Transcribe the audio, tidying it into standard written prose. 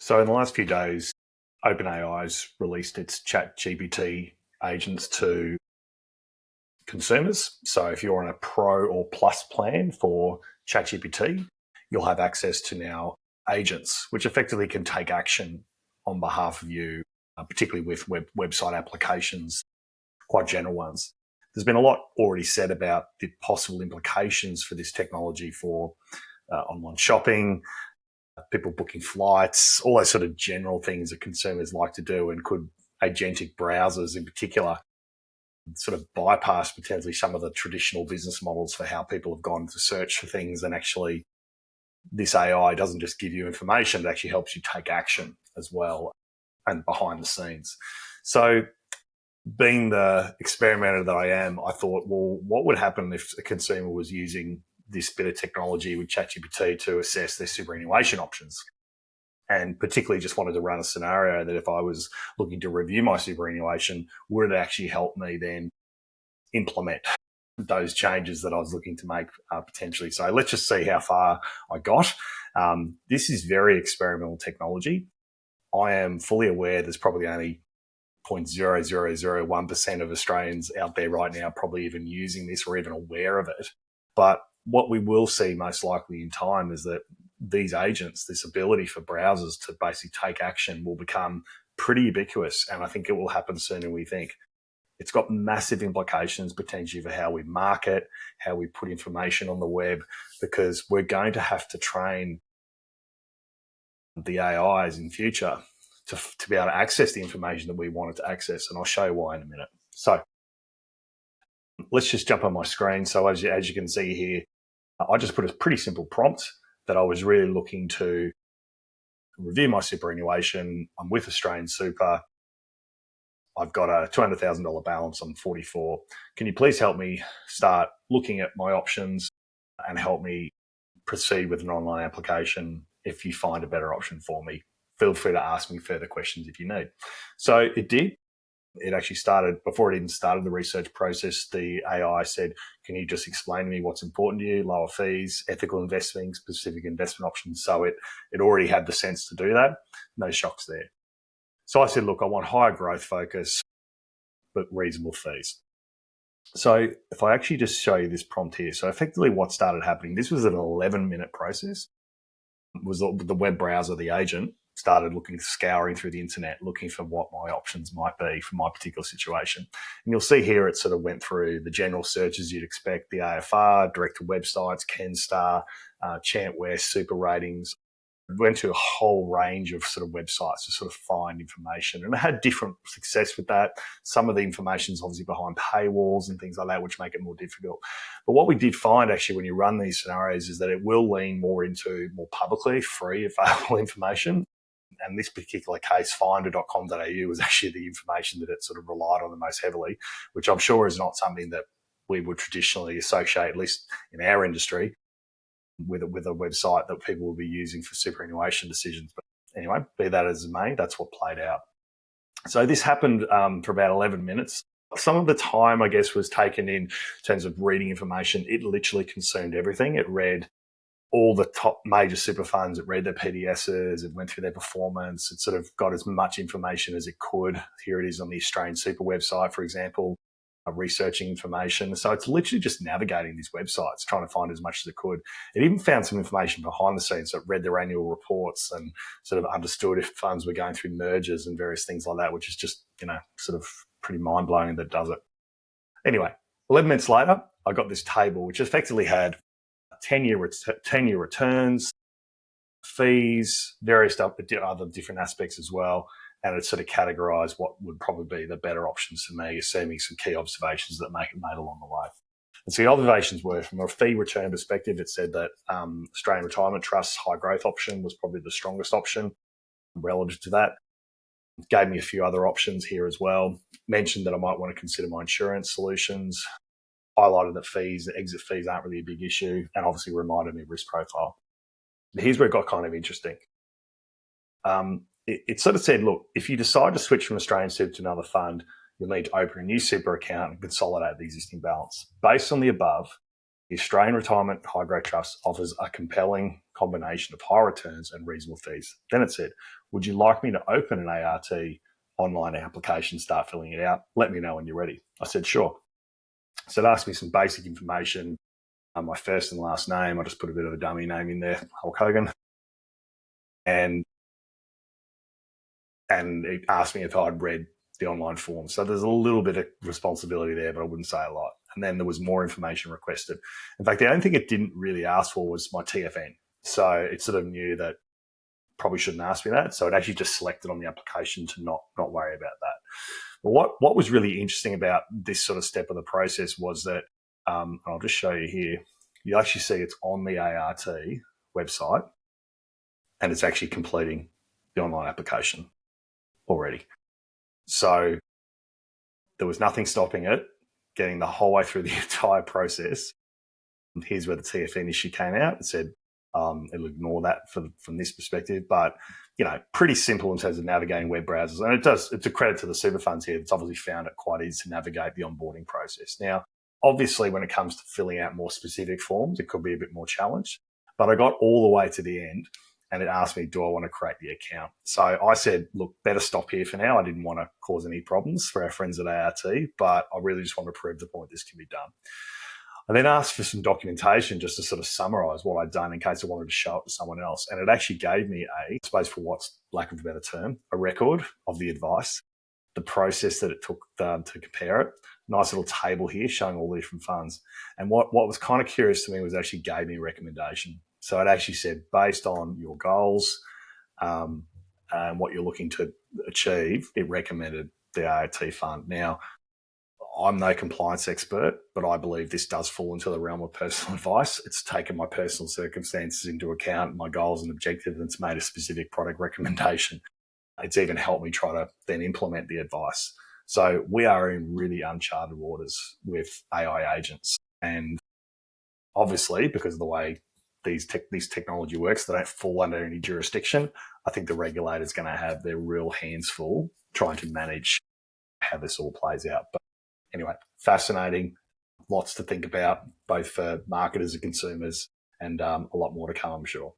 So in the last few days, OpenAI's released its ChatGPT agents to consumers. So if you're on a Pro or Plus plan for ChatGPT, you'll have access to now agents, which effectively can take action on behalf of you, particularly with website applications, quite general ones. There's been a lot already said about the possible implications for this technology for online shopping, people booking flights, all those sort of general things that consumers like to do, and could agentic browsers in particular sort of bypass potentially some of the traditional business models for how people have gone to search for things. And actually, this AI doesn't just give you information, it actually helps you take action as well and behind the scenes. So being the experimenter that I am, I thought, well, what would happen if a consumer was using this bit of technology with ChatGPT to assess their superannuation options? And particularly just wanted to run a scenario that if I was looking to review my superannuation, would it actually help me then implement those changes that I was looking to make potentially? So let's just see how far I got. This is very experimental technology. I am fully aware there's probably only 0.0001% of Australians out there right now probably even using this or even aware of it. But what we will see most likely in time is that these agents, this ability for browsers to basically take action, will become pretty ubiquitous. And I think it will happen sooner than we think. It's got massive implications potentially for how we market, how we put information on the web, because we're going to have to train the AIs in future to be able to access the information that we wanted to access. And I'll show you why in a minute. So let's just jump on my screen. So as you can see here, I just put a pretty simple prompt that I was really looking to review my superannuation. I'm with Australian Super. I've got a $200,000 balance. I'm 44. Can you please help me start looking at my options and help me proceed with an online application if you find a better option for me? Feel free to ask me further questions if you need. So it did. It actually started, before it even started the research process, the AI said, can you just explain to me what's important to you? Lower fees, ethical investing, specific investment options. So it already had the sense to do that. No shocks there. So I said, look, I want higher growth focus, but reasonable fees. So if I actually just show you this prompt here, so effectively what started happening, this was an 11-minute process. It was the web browser, the agent, started scouring through the internet, looking for what my options might be for my particular situation. And you'll see here it sort of went through the general searches you'd expect, the AFR, direct to websites, CanStar, Chantware, super ratings. It went to a whole range of sort of websites to sort of find information. And it had different success with that. Some of the information is obviously behind paywalls and things like that, which make it more difficult. But what we did find actually when you run these scenarios is that it will lean more into more publicly free available information. And this particular case, finder.com.au, was actually the information that it sort of relied on the most heavily, which I'm sure is not something that we would traditionally associate, at least in our industry, with a website that people will be using for superannuation decisions. But anyway, be that as it may, that's what played out. So this happened for about 11 minutes. Some of the time, I guess, was taken in terms of reading information. It literally consumed everything. It read all the top major super funds. It read their PDSs. It went through their performance. It sort of got as much information as it could. Here it is on the Australian Super website, for example, researching information. So it's literally just navigating these websites, trying to find as much as it could. It even found some information behind the scenes. So it read their annual reports and sort of understood if funds were going through mergers and various things like that, which is just, sort of pretty mind-blowing that it does it. Anyway, 11 minutes later, I got this table, which effectively had 10-year returns, fees, various other different aspects as well. And it sort of categorised what would probably be the better options for me, assuming some key observations that make it made along the way. And so the observations were, from a fee return perspective, it said that Australian Retirement Trust's high growth option was probably the strongest option relative to that. It gave me a few other options here as well. Mentioned that I might want to consider my insurance solutions. Highlighted that exit fees aren't really a big issue, and obviously reminded me of risk profile. But here's where it got kind of interesting. It sort of said, look, if you decide to switch from Australian Super to another fund, you'll need to open a new super account and consolidate the existing balance. Based on the above, The Australian Retirement High Grade Trust offers a compelling combination of high returns and reasonable fees. Then it said, would you like me to open an ART online application, start filling it out? Let me know when you're ready. I said, sure. So it asked me some basic information, my first and last name. I just put a bit of a dummy name in there, Hulk Hogan. And it asked me if I'd read the online form. So there's a little bit of responsibility there, but I wouldn't say a lot. And then there was more information requested. In fact, the only thing it didn't really ask for was my TFN. So it sort of knew that probably shouldn't ask me that. So it actually just selected on the application to not worry about that. But what was really interesting about this sort of step of the process was that, I'll just show you here, you actually see it's on the ART website and it's actually completing the online application already. So there was nothing stopping it getting the whole way through the entire process. And here's where the TFN issue came out. It said it'll ignore that from this perspective, but pretty simple in terms of navigating web browsers. And it's a credit to the super funds here. It's obviously found it quite easy to navigate the onboarding process. Now, obviously, when it comes to filling out more specific forms, it could be a bit more challenged. But I got all the way to the end and it asked me, do I want to create the account? So I said, look, better stop here for now. I didn't want to cause any problems for our friends at ART, but I really just want to prove the point this can be done. I then asked for some documentation just to sort of summarize what I'd done in case I wanted to show it to someone else. And it actually gave me I suppose for what's lack of a better term, a record of the advice, the process that it took to compare it. Nice little table here showing all the different funds. And what was kind of curious to me was actually gave me a recommendation. So it actually said, based on your goals and what you're looking to achieve, it recommended the ART fund. Now, I'm no compliance expert, but I believe this does fall into the realm of personal advice. It's taken my personal circumstances into account, my goals and objectives, and it's made a specific product recommendation. It's even helped me try to then implement the advice. So we are in really uncharted waters with AI agents. And obviously, because of the way this technology works, they don't fall under any jurisdiction. I think the regulator's going to have their real hands full trying to manage how this all plays out. But anyway, fascinating, lots to think about, both for marketers and consumers, and a lot more to come, I'm sure.